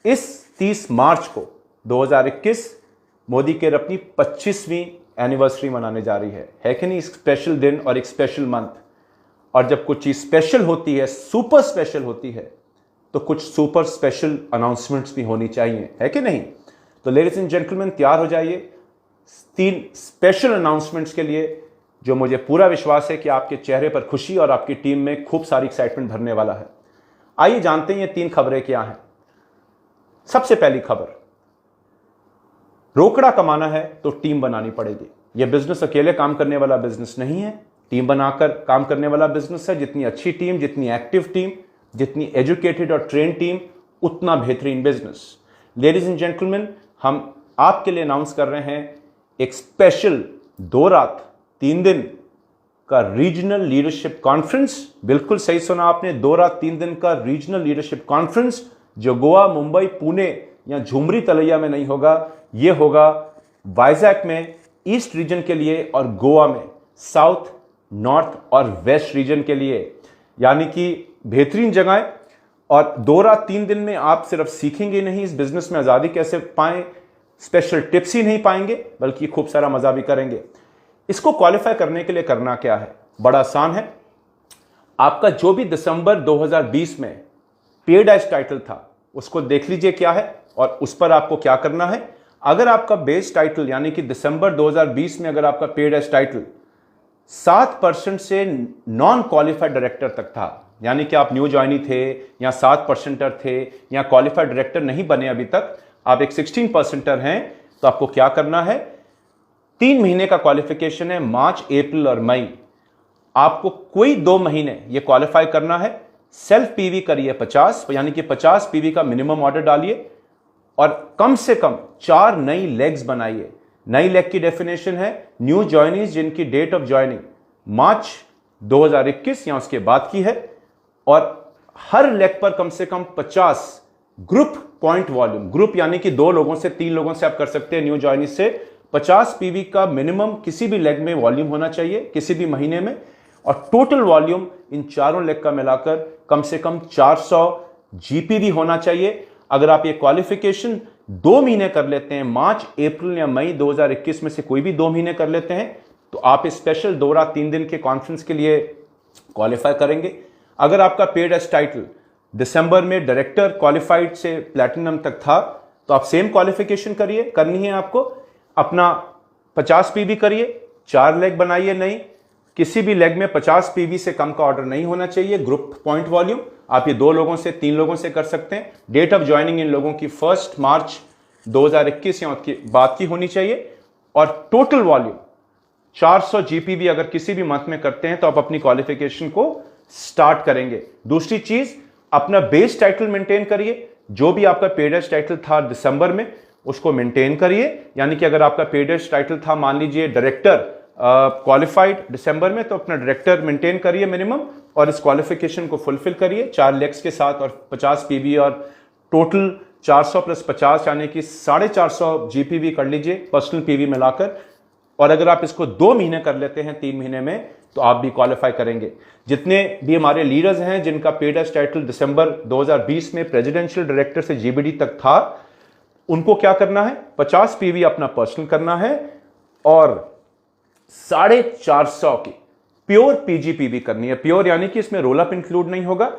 इस 30 मार्च को 2021 मोदी केयर अपनी 25वीं एनिवर्सरी मनाने जा रही है कि नहीं? एक स्पेशल दिन और एक स्पेशल मंथ। और जब कुछ चीज स्पेशल होती है, सुपर स्पेशल होती है, तो कुछ सुपर स्पेशल अनाउंसमेंट्स भी होनी चाहिए, है कि नहीं? तो लेडीज एंड जेंटलमैन, तैयार हो जाइए 3 स्पेशल अनाउंसमेंट्स के लिए, जो मुझे पूरा विश्वास है कि आपके चेहरे पर खुशी और आपकी टीम में खूब सारी एक्साइटमेंट भरने वाला है। आइए जानते हैं ये 3 खबरें क्या हैं। सबसे पहली खबर, रोकड़ा कमाना है तो टीम बनानी पड़ेगी। यह बिजनेस अकेले काम करने वाला बिजनेस नहीं है, टीम बनाकर काम करने वाला बिजनेस है। जितनी अच्छी टीम, जितनी एक्टिव टीम, जितनी एजुकेटेड और ट्रेन टीम, उतना बेहतरीन बिजनेस। लेडीज एंड जेंटलमैन, हम आपके लिए अनाउंस कर रहे हैं एक स्पेशल 2 रात 3 दिन का रीजनल लीडरशिप कॉन्फ्रेंस। बिल्कुल सही सुना आपने, 2 रात 3 दिन का रीजनल लीडरशिप कॉन्फ्रेंस, जो गोवा, मुंबई, पुणे या झुमरी तलैया में नहीं होगा। यह होगा वाइजैक में ईस्ट रीजन के लिए और गोवा में साउथ, नॉर्थ और वेस्ट रीजन के लिए, यानी कि बेहतरीन जगह। और 2 रात 3 दिन में आप सिर्फ सीखेंगे नहीं इस बिजनेस में आजादी कैसे पाएं, स्पेशल टिप्स ही नहीं पाएंगे, बल्कि खूब सारा मजा भी करेंगे। इसको क्वालिफाई करने के लिए करना क्या है? बड़ा आसान है। आपका जो भी दिसंबर 2020 में पेड एज टाइटल था, उसको देख लीजिए क्या है और उस पर आपको क्या करना है। अगर आपका बेस टाइटल, यानी कि दिसंबर 2020 में अगर आपका पेड एज टाइटल 7% से नॉन क्वालिफाइड डायरेक्टर तक था, यानी कि आप न्यू ज्वाइनी थे या 7%er थे या क्वालिफाइड डायरेक्टर नहीं बने अभी तक, आप एक 16%er हैं, तो आपको क्या करना है? 3 महीने का क्वालिफिकेशन है, मार्च, अप्रैल और मई। आपको कोई 2 महीने ये क्वालिफाई करना है। सेल्फ पीवी करिए 50, यानी कि 50 पीवी का मिनिमम ऑर्डर डालिए और कम से कम 4 नई लेग्स बनाइए। नई लेग की डेफिनेशन है न्यू ज्वाइनीज जिनकी डेट ऑफ ज्वाइनिंग मार्च 2021 या उसके बाद की है, और हर लेग पर कम से कम 50 ग्रुप पॉइंट वॉल्यूम, ग्रुप यानी कि 2 लोगों से 3 लोगों से आप कर सकते हैं न्यू ज्वाइनीज से, 50 पीवी का मिनिमम किसी भी लेग में वॉल्यूम होना चाहिए किसी भी महीने में, और टोटल वॉल्यूम इन चारों लेग का मिलाकर कम से कम 400 जीपीवी होना चाहिए। अगर आप ये क्वालिफिकेशन 2 महीने कर लेते हैं, मार्च, अप्रैल या मई 2021 में से कोई भी 2 महीने कर लेते हैं, तो आप इस स्पेशल 2 रात 3 दिन के कॉन्फ्रेंस के लिए क्वालिफाई करेंगे। अगर आपका पेड एज टाइटल दिसंबर में डायरेक्टर क्वालिफाइड से प्लैटिनम तक था, तो आप सेम क्वालिफिकेशन करनी है आपको। अपना 50 पीवी करिए, 4 लेग बनाइए नई, किसी भी लेग में 50 पीवी से कम का ऑर्डर नहीं होना चाहिए। ग्रुप पॉइंट वॉल्यूम आप ये 2 लोगों से 3 लोगों से कर सकते हैं। डेट ऑफ ज्वाइनिंग इन लोगों की 1 मार्च 2021 या उसके बाद की होनी चाहिए, और टोटल वॉल्यूम 400 जीपीवी अगर किसी भी मंथ में करते हैं तो आप अपनी क्वालिफिकेशन को स्टार्ट करेंगे। दूसरी चीज, अपना बेस टाइटल मेंटेन करिए। जो भी आपका पेड एज टाइटल था दिसंबर में, उसको मेंटेन करिए। यानी कि अगर आपका पेड एज टाइटल था, मान लीजिए डायरेक्टर क्वालिफाइड दिसंबर में, तो अपना डायरेक्टर मेंटेन करिए मिनिमम, और इस क्वालिफिकेशन को फुलफिल करिए 4 लेग्स के साथ और 50 पीवी, और टोटल 400 + 50 यानी कि 450 जीपीवी कर लीजिए पर्सनल पीवी मिलाकर। और अगर आप इसको 2 महीने कर लेते हैं 3 महीने में, तो आप भी क्वालिफाई करेंगे। जितने भी हमारे लीडर्स हैं जिनका पेड एज टाइटल दिसंबर 2020 में प्रेसिडेंशियल डायरेक्टर से जीबीडी तक था, उनको क्या करना है? 50 पीवी अपना पर्सनल करना है और 450 की प्योर पीजीपीवी करनी है। प्योर यानी कि इसमें रोल अप इंक्लूड नहीं होगा।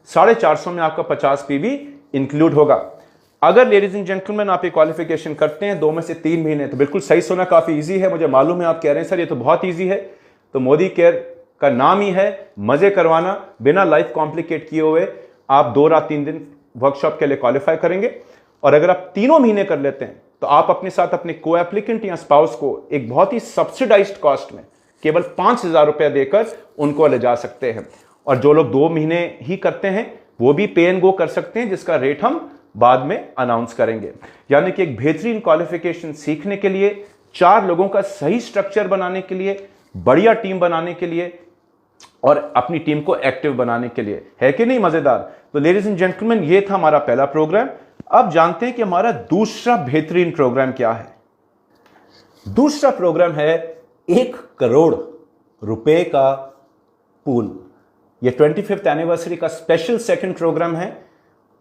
450 में आपका 50 पीवी इंक्लूड होगा। अगर लेडीज एंड जेंटलमैन आप ये क्वालिफिकेशन करते हैं 2 में से 3 महीने, तो बिल्कुल सही सुना, काफी इजी है। मुझे मालूम है आप कह रहे हैं सर ये तो बहुत इजी है। तो मोदी केयर का नाम ही है मजे करवाना, बिना लाइफ कॉम्प्लिकेट किए हुए। आप 2 रात 3 दिन वर्कशॉप के लिए क्वालिफाई करेंगे, और अगर आप 3 महीने कर लेते हैं तो आप अपने साथ अपने को एप्लीकेंट या स्पाउस को एक बहुत ही सब्सिडाइज्ड कॉस्ट में केवल 5,000 रुपया देकर उनको ले जा सकते हैं। और जो लोग 2 महीने ही करते हैं वो भी पे एंड गो कर सकते हैं, जिसका रेट हम बाद में अनाउंस करेंगे। यानी कि एक बेहतरीन क्वालिफिकेशन सीखने के लिए, 4 लोगों का सही स्ट्रक्चर बनाने के लिए, बढ़िया टीम बनाने के लिए, और अपनी टीम को एक्टिव बनाने के लिए। है कि नहीं मजेदार? तो लेडीज एंड जेंटलमैन, ये था हमारा पहला प्रोग्राम। अब जानते हैं कि हमारा दूसरा बेहतरीन प्रोग्राम क्या है। दूसरा प्रोग्राम है 1 करोड़ रुपए का पूल। यह 25th एनिवर्सरी का स्पेशल सेकंड प्रोग्राम है,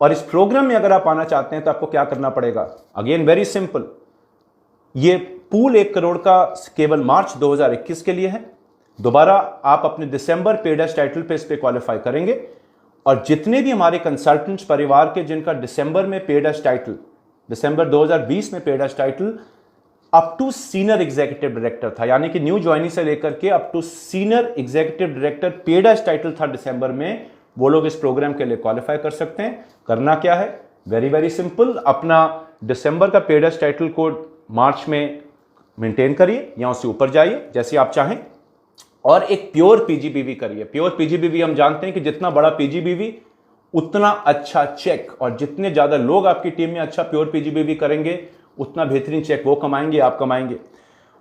और इस प्रोग्राम में अगर आप आना चाहते हैं तो आपको क्या करना पड़ेगा? अगेन वेरी सिंपल, ये पूल 1 करोड़ का केवल मार्च 2021 के लिए है। दोबारा आप अपने दिसंबर पेड टाइटल पे इस पे क्वालिफाई करेंगे और जितने भी हमारे कंसल्टेंट्स परिवार के जिनका दिसंबर में पेड टाइटल, दिसंबर 2020 में paid title up to senior executive director था, यानी कि न्यू ज्वाइनी से लेकर के up to senior executive director paid title था दिसंबर में, वो लोग इस प्रोग्राम के लिए क्वालिफाई कर सकते हैं। करना क्या है? वेरी वेरी सिंपल, अपना दिसंबर का पेड टाइटल को मार्च में मेंटेन करिए या उससे ऊपर जाइए जैसे आप चाहें, और एक प्योर पीजीबीवी करिए। प्योर पीजीबीवी हम जानते हैं कि जितना बड़ा पीजीबीवी उतना अच्छा चेक, और जितने ज्यादा लोग आपकी टीम में अच्छा प्योर पीजीबीवी करेंगे उतना बेहतरीन चेक वो कमाएंगे, आप कमाएंगे।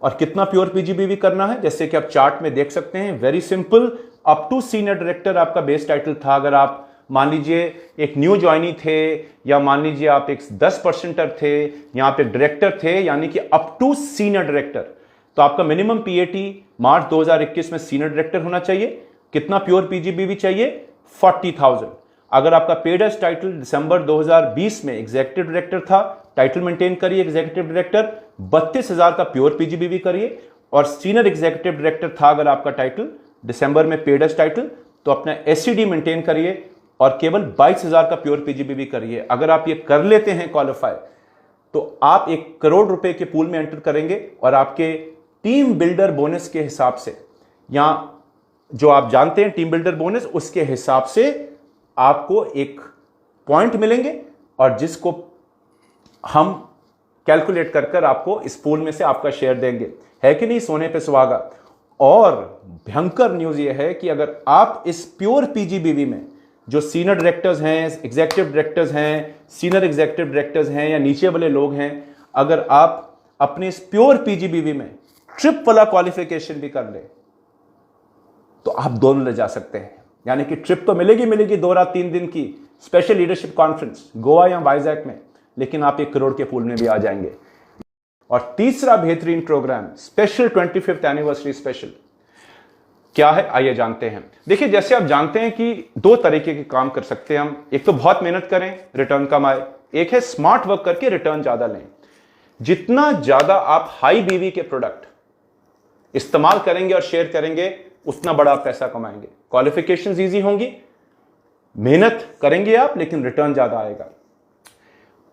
और कितना प्योर पीजीबीवी करना है, जैसे कि आप चार्ट में देख सकते हैं, very simple, up to senior director आपका बेस टाइटल था। अगर आप मान लीजिए एक न्यू ज्वाइनी थे, या मान लीजिए आप एक 10% थे, या आप एक डायरेक्टर थे, यानी कि अप टू सीनियर डायरेक्टर, तो आपका मिनिमम पीएटी मार्च 2021 में सीनियर डायरेक्टर होना चाहिए। कितना प्योर पीजीबीवी चाहिए? 40,000। अगर आपका पेड टाइटल दिसंबर 2020 में एग्जीक्यूटिव डायरेक्टर था, टाइटल मेंटेन करिए एग्जीक्यूटिव डायरेक्टर, 32,000 का प्योर पीजीबीवी करिए। और सीनियर एग्जीक्यूटिव डायरेक्टर था अगर आपका टाइटल दिसंबर में पेड टाइटल, तो अपना एससीडी मेंटेन करिए और केवल 22,000 का प्योर पीजीबीवी करिए। अगर आप ये कर लेते हैं क्वालिफाई, तो आप 1 करोड़ रुपए के पूल में एंटर करेंगे और आपके टीम बिल्डर बोनस के हिसाब से, या जो आप जानते हैं टीम बिल्डर बोनस, उसके हिसाब से आपको एक पॉइंट मिलेंगे और जिसको हम कैलकुलेट कर आपको इस पूल में से आपका शेयर देंगे। है कि नहीं? सोने पे सुहागा। और भयंकर न्यूज ये है कि अगर आप इस प्योर पीजीबीवी में जो सीनियर डायरेक्टर्स हैं, एग्जीक्यूटिव डायरेक्टर्स हैं, सीनियर एग्जीक्यूटिव डायरेक्टर्स हैं, या नीचे वाले लोग हैं, अगर आप अपने इस प्योर पीजीबीवी में ट्रिप वाला क्वालिफिकेशन भी कर ले तो आप दोनों ले जा सकते हैं। यानी कि ट्रिप तो मिलेगी 2 रात 3 दिन की स्पेशल लीडरशिप कॉन्फ्रेंस गोवा या वाइजैक में, लेकिन आप 1 करोड़ के पूल में भी आ जाएंगे। और तीसरा बेहतरीन programme special 25th anniversary special क्या है, आइए जानते हैं। देखिए, जैसे आप जानते हैं कि 2 तरीके के काम कर सकते हैं हम। एक तो बहुत मेहनत करें, रिटर्न कम आए। एक है स्मार्ट वर्क करके रिटर्न ज्यादा लें। जितना ज्यादा आप हाई बीवी के प्रोडक्ट इस्तेमाल करेंगे और शेयर करेंगे, उतना बड़ा आप पैसा कमाएंगे। क्वालिफिकेशंस इजी होंगी, मेहनत करेंगे आप, लेकिन रिटर्न ज्यादा आएगा।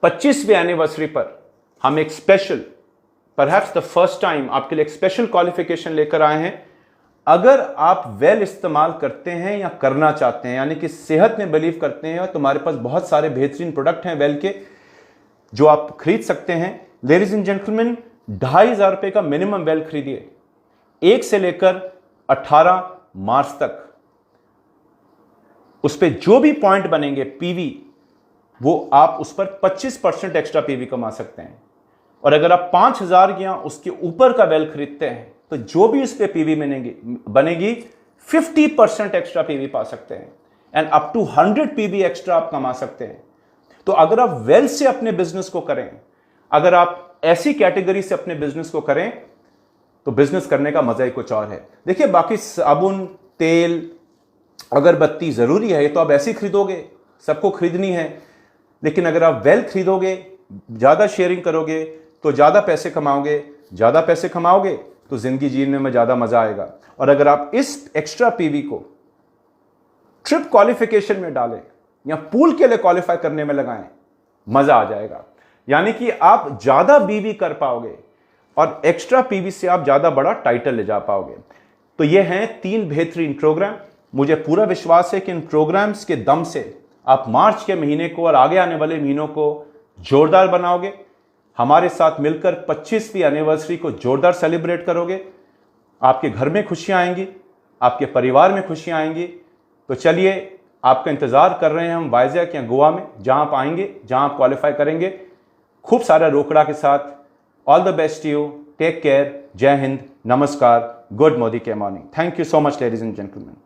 25वीं एनिवर्सरी पर हम एक special, perhaps the first time, आपके लिए एक स्पेशल क्वालिफिकेशन लेकर आए हैं। अगर आप वेल इस्तेमाल करते हैं या करना चाहते हैं, यानी कि सेहत में बिलीव करते हैं, तुम्हारे पास बहुत सारे बेहतरीन प्रोडक्ट हैं वेल के जो आप खरीद सकते हैं। लेडीज एंड जेंटलमैन, 2,500 रुपए का मिनिमम वेल खरीदिए 1 से लेकर 18 मार्च तक। उस पर जो भी पॉइंट बनेंगे पीवी, वो आप उस पर 25% एक्स्ट्रा पीवी कमा सकते हैं। और अगर आप 5,000 या उसके ऊपर का वेल खरीदते हैं, तो जो भी इस पे पीवी बनेगी 50% एक्स्ट्रा पीवी पा सकते हैं, and up to 100 PV extra आप कमा सकते हैं। तो अगर आप वेल से अपने बिजनेस को करें, अगर आप ऐसी कैटेगरी से अपने बिजनेस को करें, तो बिजनेस करने का मजा ही कुछ और है। देखिए, बाकी साबुन, तेल, अगरबत्ती जरूरी है, ये तो आप ऐसे ही खरीदोगे, सबको खरीदनी है। लेकिन अगर आप वेल खरीदोगे, ज्यादा शेयरिंग करोगे, तो ज्यादा पैसे कमाओगे। ज्यादा पैसे कमाओगे तो जिंदगी जीने में ज्यादा मजा आएगा। और अगर आप इस एक्स्ट्रा पीवी को ट्रिप क्वालिफिकेशन में डालें या पूल के लिए क्वालिफाई करने में लगाएं, मजा आ जाएगा। यानी कि आप ज्यादा बीवी कर पाओगे और एक्स्ट्रा पीवी से आप ज्यादा बड़ा टाइटल ले जा पाओगे। तो ये हैं 3 बेहतरीन प्रोग्राम। मुझे पूरा विश्वास है कि इन प्रोग्राम्स के दम से आप मार्च के महीने को और आगे आने वाले महीनों को जोरदार बनाओगे। हमारे साथ मिलकर 25वीं एनिवर्सरी को जोरदार सेलिब्रेट करोगे। आपके घर में खुशियां आएंगी, आपके परिवार में खुशियां आएंगी। तो चलिए, आपका इंतजार कर रहे हैं हम वाइजैक या गोवा में, जहां आप आएंगे, जहां आप क्वालिफाई करेंगे खूब सारा रोकड़ा के साथ। All the best you, take care, जय हिंद, नमस्कार, गुड मोदी के morning. Thank you so much ladies and gentleman.